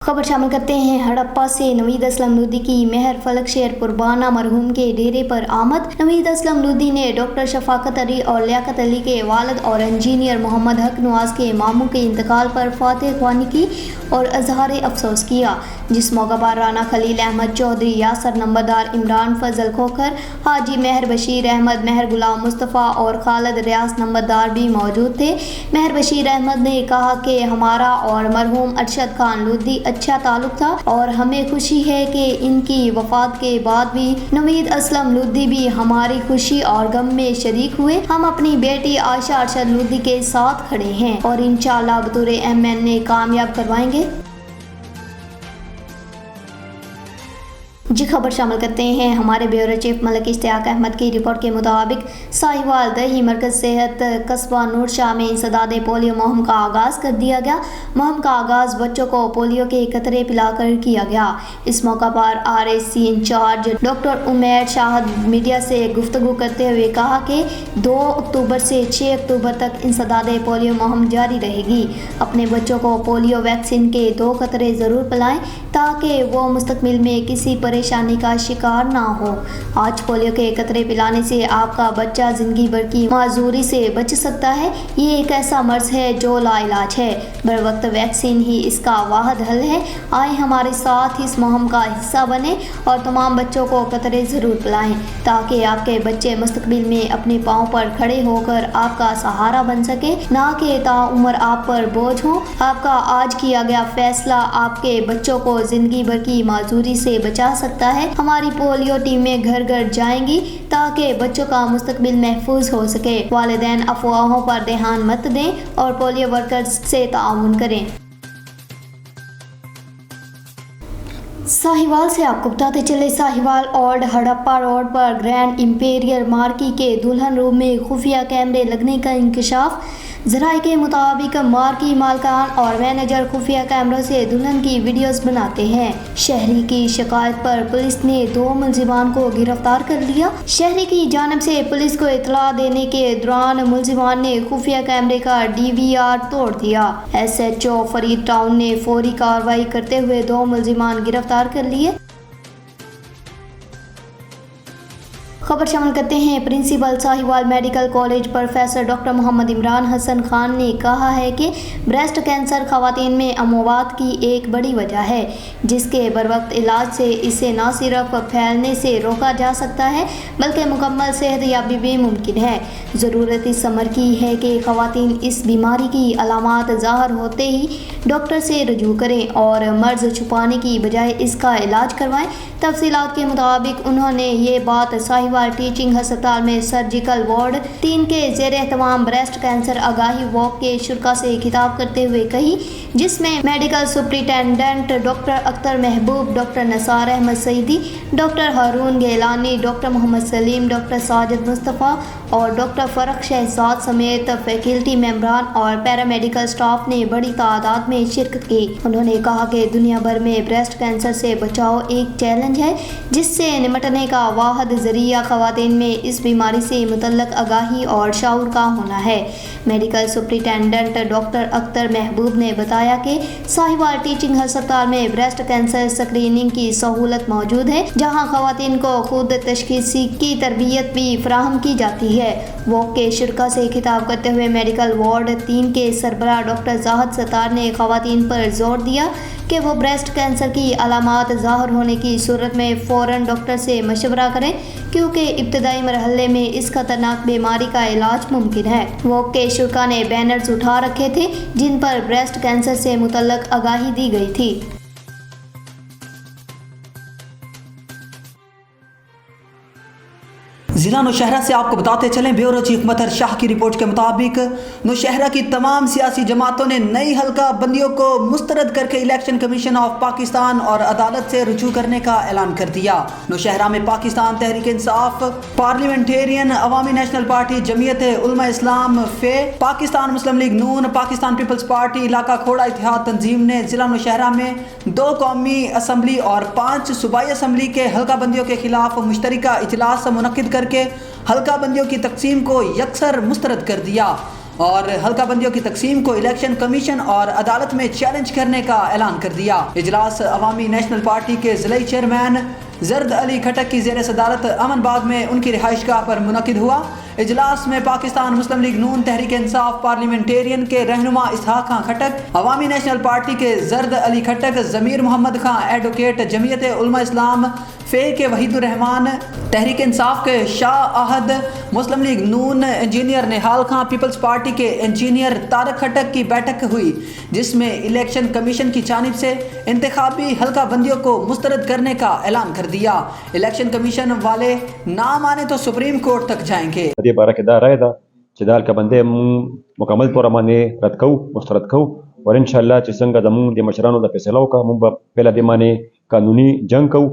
खबर शामिल करते हैं। हड़प्पा से नवीद असलम लोधी की मेहर फलक शहर पुरबाना मरहूम के डेरे पर आमद। नवीद असलम लोधी ने डॉक्टर शफाकत अली और लियाकत अली के वालिद और इंजीनियर मोहम्मद हक नवाज के मामू के इंतकाल पर फातिह ख्वानी की और इजहार अफसोस किया, जिस मौका पर राना खलील अहमद चौधरी, यासर नंबरदार, इमरान फजल खोखर, हाजी मेहर बशीर अहमद, मेहर गुलाम मुस्तफ़ा और खालिद रियाज नंबरदार भी मौजूद थे। मेहर बशीर अहमद ने कहा कि हमारा और मरहूम अरशद खान लोधी अच्छा ताल्लुक था और हमें खुशी है कि इनकी वफात के बाद भी नवीद असलम लोधी भी हमारी खुशी और गम में शरीक हुए। हम अपनी बेटी आयशा अरशद लोधी के साथ खड़े हैं और इंशाअल्लाह बतौर MNA कामयाब करवाएंगे। जी खबर शामिल करते हैं। हमारे ब्यूरो चीफ मलिक इश्तियाक अहमद की रिपोर्ट के मुताबिक साहिवाल दही मरकज सेहत कस्बा नूर शाह में इंसदाद पोलियो मुहिम का आगाज़ कर दिया गया। मुहिम का आगाज़ बच्चों को पोलियो के कतरे पिलाकर किया गया। इस मौका पर RSC incharge doctor Umair Shahid media से गुफ्तगू करते हुए कहा कि 2 अक्टूबर से 6 अक्टूबर तक इंसदाद पोलियो मुहिम जारी रहेगी। अपने बच्चों को पोलियो वैक्सीन के 2 कतरे ज़रूर पिलाएं ताकि वो मुस्तकबिल में किसी परेशानी का शिकार ना हो। आज पोलियो के कतरे पिलाने से आपका बच्चा जिंदगी भर की माजूरी से बच सकता है। ये एक ऐसा मर्ज है जो लाइलाज है। बर वक्त वैक्सीन ही इसका वाहिद हल है। आए हमारे साथ इस मुहिम का हिस्सा बने और तमाम बच्चों को कतरे ज़रूर पिलाएं ताकि आपके बच्चे मुस्तकबिल में अपने पाँव पर खड़े होकर आपका सहारा बन सके, ना कि ताउम्र आप पर बोझ हो। आपका आज किया गया फैसला आपके बच्चों को जिंदगी भर की माजूरी से बचा सकता है। हमारी पोलियो टीमें घर घर जाएंगी ताकि बच्चों का मुस्तकबिल महफूज हो सके। वालिदैन अफवाहों पर ध्यान मत दें और पोलियो वर्कर्स से ताउन करें। साहिवाल से आपको बताते चले, साहिवाल ओल्ड हड़प्पा रोड पर ग्रैंड इंपीरियल मार्की के दुल्हन रूम में खुफिया कैमरे लगने का इंकशाफ। ज़राए के मुताबिक मार्की मालकान और मैनेजर खुफिया कैमरों से दुल्हन की वीडियोस बनाते हैं। शहरी की शिकायत पर पुलिस ने 2 मुलजिमान को गिरफ्तार कर लिया। शहरी की जानिब से पुलिस को इतला देने के दौरान मुलजिमान ने खुफिया कैमरे का DVR तोड़ दिया। SHO फरीद टाउन ने फौरी कार्रवाई करते हुए 2 मुलजिमान गिरफ्तार कर लिए। खबर शामिल करते हैं। Principal Sahiwal medical college professor doctor Mohammad Imran Hassan Khan ने कहा है कि ब्रेस्ट कैंसर खवातीन में अमवात की एक बड़ी वजह है, जिसके बरवक्त इलाज से इसे न सिर्फ फैलने से रोका जा सकता है बल्कि मुकम्मल सेहतयाबी भी मुमकिन है। ज़रूरत इस अमर की है कि खवातीन इस बीमारी की अलामात ज़ाहिर होते ही डॉक्टर से रजू करें और मर्ज़ छुपाने की बजाय इसका इलाज करवाएं। तफसीलात के मुताबिक उन्होंने ये बात साहिवाल टीचिंग अस्पताल में सर्जिकल वार्ड 3 के ज़ेर एहतमाम ब्रेस्ट कैंसर आगाही वॉक के शुरा से खिताब करते हुए कही, जिसमें मेडिकल सुप्रिटेंडेंट डॉक्टर अख्तर महबूब, डॉक्टर नसार अहमद सईदी, डॉक्टर हारून गेलानी, डॉक्टर मोहम्मद सलीम, डॉक्टर साजिद मुस्तफ़ा और डॉक्टर फ़रख शहजाद समेत फैकल्टी मेंबरान और पैरामेडिकल स्टाफ ने बड़ी तादाद में शिरकत की। उन्होंने कहा कि दुनिया भर में ब्रेस्ट कैंसर से बचाव एक चैलेंज है, जिससे निपटने का वाहिद ज़रिया ख़वातीन में इस बीमारी से मुतल्लक आगाही और शऊर का होना है। मेडिकल सुप्रिटेंडेंट डॉक्टर अख्तर महबूब ने बताया कि साहिवाल टीचिंग अस्पताल में ब्रेस्ट कैंसर स्क्रीनिंग की सहूलत मौजूद है, जहां ख़वातीन को खुद तशख़ीसी की तरबियत भी फराहम की जाती है। वॉक के शुरा से खिताब करते हुए मेडिकल वार्ड 3 के सरबराह डॉक्टर जाहद सत्तार ने ख़वातीन पर जोर दिया कि वो ब्रेस्ट कैंसर की अलामात ज़ाहिर होने की सूरत में फ़ौरन डॉक्टर से मशवरा करें, क्योंकि इब्तदाई मरहले में इस खतरनाक बीमारी का इलाज मुमकिन है। वॉक के शुरा ने बैनर्स उठा रखे थे जिन पर ब्रेस्ट कैंसर से मुतल्लक आगाही दी गई थी। ज़िला नौशहरा से आपको बताते चलें, ब्यूरो चीफ मतर शाह की रिपोर्ट के मुताबिक नौशहरा की तमाम सियासी जमातों ने नई हल्का बंदियों को मुस्तरद करके इलेक्शन कमीशन ऑफ पाकिस्तान और अदालत से रुजू करने का ऐलान कर दिया। नौशहरा में पाकिस्तान तहरीक इंसाफ, पार्लियामेंटेरियन अवामी नेशनल पार्टी, जमीयत उलमा इस्लाम फे, पाकिस्तान मुस्लिम लीग नून, पाकिस्तान पीपल्स पार्टी, इलाका खोड़ा इतिहाद तंजीम ने जिला नौशहरा में 2 कौमी असम्बली और 5 सूबाई असम्बली के हल्का बंदियों के खिलाफ मुश्तरका इजलास मुनक्किद करके हल्का बंदियों की तकसीम को यकसर मुस्तरद कर दिया। اور حلقہ بندیوں کی تقسیم کو الیکشن کمیشن اور عدالت میں چیلنج کرنے کا اعلان کر دیا۔ اجلاس عوامی نیشنل پارٹی کے ضلعی چیئرمین زرد علی کھٹک کی زیر صدارت امن باغ میں ان کی رہائش گاہ پر منعقد ہوا۔ اجلاس میں پاکستان مسلم لیگ نون تحریک انصاف پارلیمنٹیرین کے رہنما اسحاق خان کھٹک، عوامی نیشنل پارٹی کے زرد علی کھٹک، ضمیر محمد خان ایڈوکیٹ، جمعیت علماء اسلام فے کے وحید الرحمان، تحریک انصاف کے شاہ احد، مسلم لیگ نون انجینئر نہال خان، پیپلز پارٹی کے انجینئر طارق کھٹک کی بیٹھک ہوئی، جس میں الیکشن کمیشن کی جانب سے انتخابی حلقہ بندیوں کو مسترد کرنے کا اعلان کر دیا۔ الیکشن کمیشن والے نہ مانے تو سپریم کورٹ تک جائیں گے۔ دې باره کې دا رائے ده چې دا حلقه بندۍ مونږ مکمل طور باندې رد کوو، مسترد کوو، اور انشاءالله چې څنګه زمونږ د مشرانو د فیصله وکړه، مونږ به پهله دې باندې قانوني جنګ کوو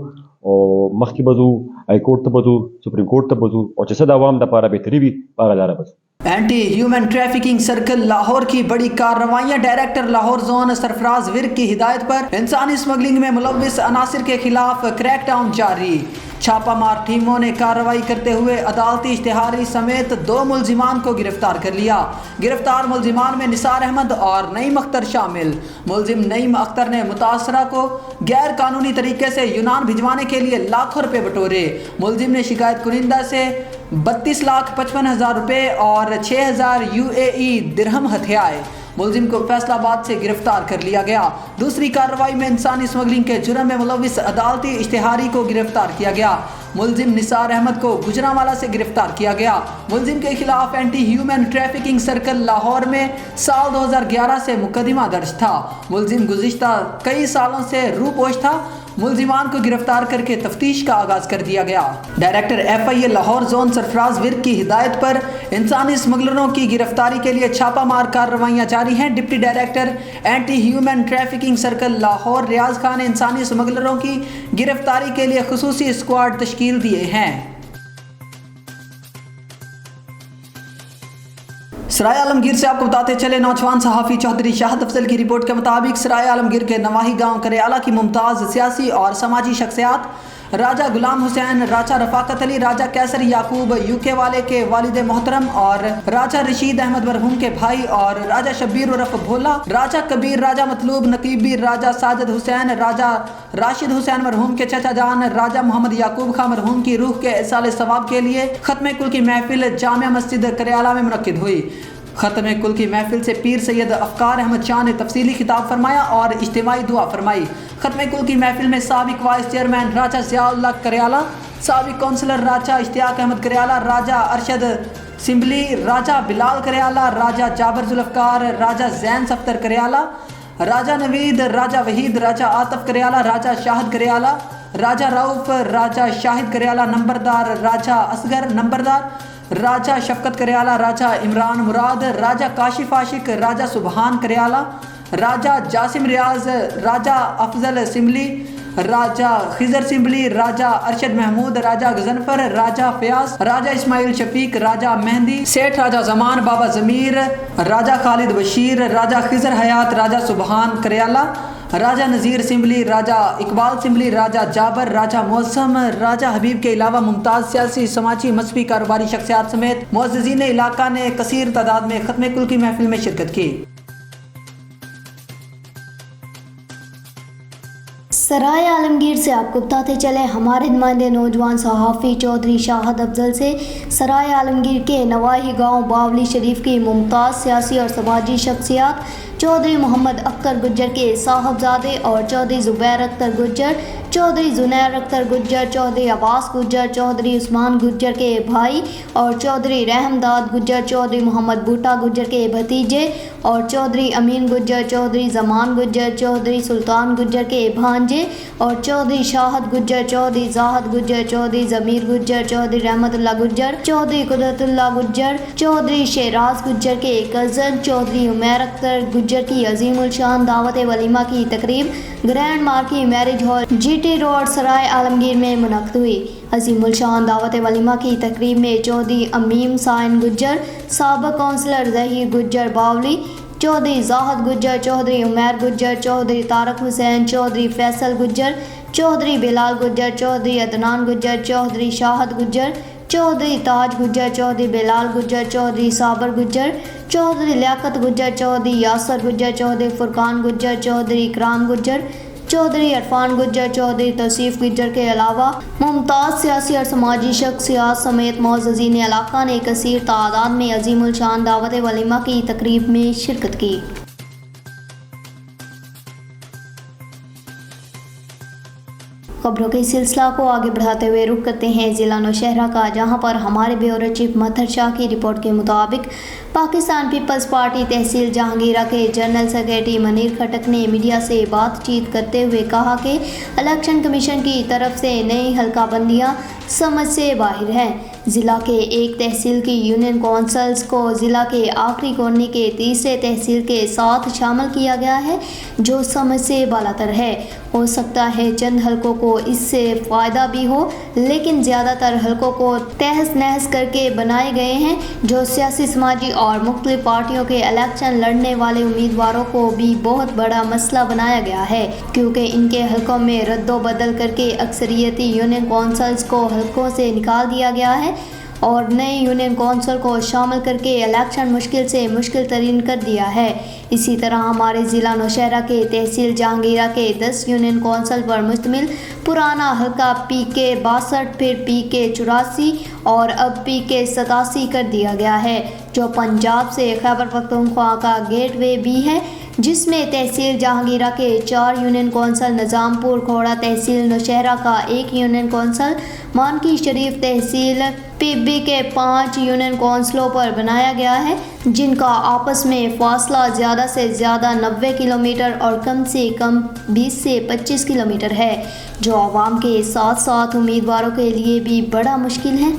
او مخکې به ځو، های کورټ ته به ځو، سپریم کورټ ته به ځو، او چې څه د عوام دپاره بهتري وي په هغه لاره به ځو۔ Anti human trafficking circle Lahore کی بڑی کارروائیاں، ڈائریکٹر لاہور زون سرفراز ورک کی ہدایت پر انسانی سمگلنگ میں ملوث عناصر کے خلاف کریک ڈاؤن جاری۔ چھاپہ مار ٹیموں نے کارروائی کرتے ہوئے عدالتی اشتہاری سمیت 2 ملزمان کو گرفتار کر لیا۔ گرفتار ملزمان میں نثار احمد اور نعیم اختر شامل۔ ملزم نعیم اختر نے متاثرہ کو غیر قانونی طریقے سے یونان بھجوانے کے لیے لاکھوں روپے بٹورے۔ ملزم نے شکایت کنندہ سے 32,55,000 روپے اور 6,000 UAE درہم ہتھیائے۔ ملزم کو فیصل آباد سے گرفتار کر لیا گیا۔ دوسری کارروائی میں انسانی سمگلنگ کے جرم میں ملوث عدالتی اشتہاری کو گرفتار کیا گیا۔ ملزم نثار احمد کو گجرانوالہ سے گرفتار کیا گیا۔ ملزم کے خلاف anti human trafficking circle Lahore میں سال 2011 سے مقدمہ درج تھا۔ ملزم گزشتہ کئی سالوں سے روپوش تھا۔ ملزمان کو گرفتار کر کے تفتیش کا آغاز کر دیا گیا۔ Director FIA Lahore zone Sarfraz Virk کی ہدایت پر انسانی اسمگلروں کی گرفتاری کے لیے چھاپہ مار کارروائیاں جاری ہیں۔ Deputy director anti human trafficking circle Lahore Riaz Khan نے انسانی اسمگلروں کی گرفتاری کے لیے خصوصی اسکواڈ تشکیل دیے ہیں۔ سرائے عالمگیر سے آپ کو بتاتے چلے، نوجوان صحافی چودھری شاہد افضل کی رپورٹ کے مطابق سرائے عالمگیر کے نواحی گاؤں کریالہ کی ممتاز سیاسی اور سماجی شخصیات راجہ غلام حسین، راجہ رفاقت علی، راجہ کیسر یعقوب UK والے کے والد محترم اور راجہ رشید احمد مرحوم کے بھائی اور راجہ شبیر عرف بھولا، راجہ کبیر، راجہ مطلوب نقیبی، راجہ ساجد حسین، راجہ راشد حسین مرحوم کے چچا جان، راجہ محمد یعقوب خان مرحوم کی روح کے ایصال ثواب کے لیے ختم کل کی محفل جامع مسجد کریالہ میں منعقد ہوئی۔ ختم کل کی محفل سے پیر سید افکار احمد شاہ نے تفصیلی خطاب فرمایا اور اجتماعی دعا فرمائی۔ ختم کل کی محفل میں سابق وائس چیئرمین راجہ ضیاء اللہ کریالہ، سابق کونسلر راجہ اشتیاق احمد کریالہ، راجہ ارشد سمبلی، راجہ بلال کریالہ، راجہ جابر ذوالفقار، راجہ زین صفتر کریالہ، راجہ نوید، راجہ وحید، راجہ عاطف کریالہ، راجہ شاہد کریالہ، راجہ رؤف، راجہ شاہد کریالہ نمبردار، راجہ اصغر نمبردار، راجہ شفقت کریالہ، راجہ عمران مراد، راجہ کاشف عاشق، راجہ سبحان کریالہ، راجہ جاسم ریاض، راجہ افضل سمبلی، راجہ خضر سمبلی، راجہ ارشد محمود، راجہ غضنفر، راجہ فیاض، راجہ اسماعیل شفیق، راجہ مہندی سیٹھ، راجہ زمان، بابا ضمیر، راجہ خالد بشیر، راجہ خضر حیات، راجہ سبحان کریالہ، راجہ نذیر سمبلی، راجہ اقبال سمبلی، راجہ جابر، راجہ موسم، راجہ حبیب کے علاوہ ممتاز سیاسی، سماجی، مذہبی، کاروباری شخصیات سمیت معززین علاقہ نے کثیر تعداد میں ختم کل کی محفل میں شرکت کی۔ سرائے عالمگیر سے آپ کو بتاتے چلے، ہمارے نمائندے نوجوان صحافی چودھری شاہد افضل سے سرائے عالمگیر کے نواحی گاؤں باولی شریف کی ممتاز سیاسی اور سماجی شخصیات چودھری محمد اختر گجر کے صاحبزادے اور چودھری زبیر اختر گجر، چودھری زنیر اختر گجر، چودھری عباس گجر، چودھری عثمان گجر کے بھائی اور چودھری رحم داد گجر، چودھری محمد بوٹا گجر کے بھتیجے اور چودھری امین گجر، چودھری زمان گجر، چودھری سلطان گجر کے بھانجے اور چودھری شاہد گجر، چودھری زاہد گجر، چودھری ضمیر گجر، چودھری رحمت اللہ گجر، چودھری قدرت اللہ گجر، چودھری شیراز گجر کے کزن چودھری عمیر اختر گجر کی عظیم الشان دعوت ولیمہ کی تقریب grand marquee marriage hall GT road Sarai Alamgir میں منعقد ہوئی۔ عظیم الشان دعوت ولیمہ کی تقریب میں چودھری امیم سائن گجر، سابق کونسلر ظہیر گجر باولی، چودھری زاہد گجر، چودھری عمیر گجر، چودھری طارق حسین، چودھری فیصل گجر، چودھری بلال گجر، چودھری عدنان گجر، چودھری شاہد گجر، चौधरी ताज गुज्जर, चौधरी बिलाल गुज्जर, चौधरी साबर गुज्जर, चौधरी लियाकत गुज्जर, चौधरी यासर गुज्जर, चौधरी फुरकान गुज्जर, चौधरी इकराम गुज्जर, चौधरी इरफान गुज्जर, चौधरी तौसीफ गुज्जर के अलावा मुमताज़ सियासी और समाजी शख्सियात समेत मुअज़्ज़ज़ीन इलाका ने कसीर तादाद में अज़ीमुल शान दावत वलीमा की तकरीब में शिरकत की। खबरों के सिलसिला को आगे बढ़ाते हुए रुख करते हैं ज़िला नौशहरा का, जहां पर हमारे ब्यूरो चीफ मत्हर शाह की रिपोर्ट के मुताबिक पाकिस्तान पीपल्स पार्टी तहसील जहांगीरा के जनरल सेक्रेटरी मनीर खटक ने मीडिया से बातचीत करते हुए कहा कि इलेक्शन कमीशन की तरफ से नई हल्का बंदियाँ समझ से बाहर हैं। ज़िला के एक तहसील की यूनियन कौंसल्स को ज़िला के आखिरी कोने के तीसरे तहसील के साथ शामिल किया गया है, जो समझ से बालातर है। हो सकता है चंद हलकों को इससे फ़ायदा भी हो, लेकिन ज़्यादातर हलकों को तहस नहस करके बनाए गए हैं, जो सियासी, समाजी और मुख्तलिफ पार्टियों के इलेक्शन लड़ने वाले उम्मीदवारों को भी बहुत बड़ा मसला बनाया गया है, क्योंकि इनके हलकों में रद्दो बदल करके अक्सरियती यूनियन कौंसल्स को हलकों से निकाल दिया गया है और नए यूनियन कौंसिल को शामिल करके इलेक्शन मुश्किल से मुश्किल तरीन कर दिया है। इसी तरह हमारे ज़िला नौशहरा के तहसील जहांगीरा के 10 यूनियन कौंसिल पर मुश्तमिल पुराना हल्का PK 62 फिर PK 84 और अब PK 87 कर दिया गया है, जो पंजाब से खैबर पख्तूनख्वा का गेटवे भी है, जिसमें तहसील जहांगीरा के 4 यूनियन कौंसिल, निज़ामपुर खोड़ा तहसील नौशहरा का 1 यूनियन कौंसिल, मानकी शरीफ तहसील PB के 5 यूनियन कौंसिलों पर बनाया गया है, जिनका आपस में फासला ज़्यादा से ज़्यादा 90 किलोमीटर और कम से कम 20 से 25 किलोमीटर है, जो आवाम के साथ साथ उम्मीदवारों के लिए भी बड़ा मुश्किल है।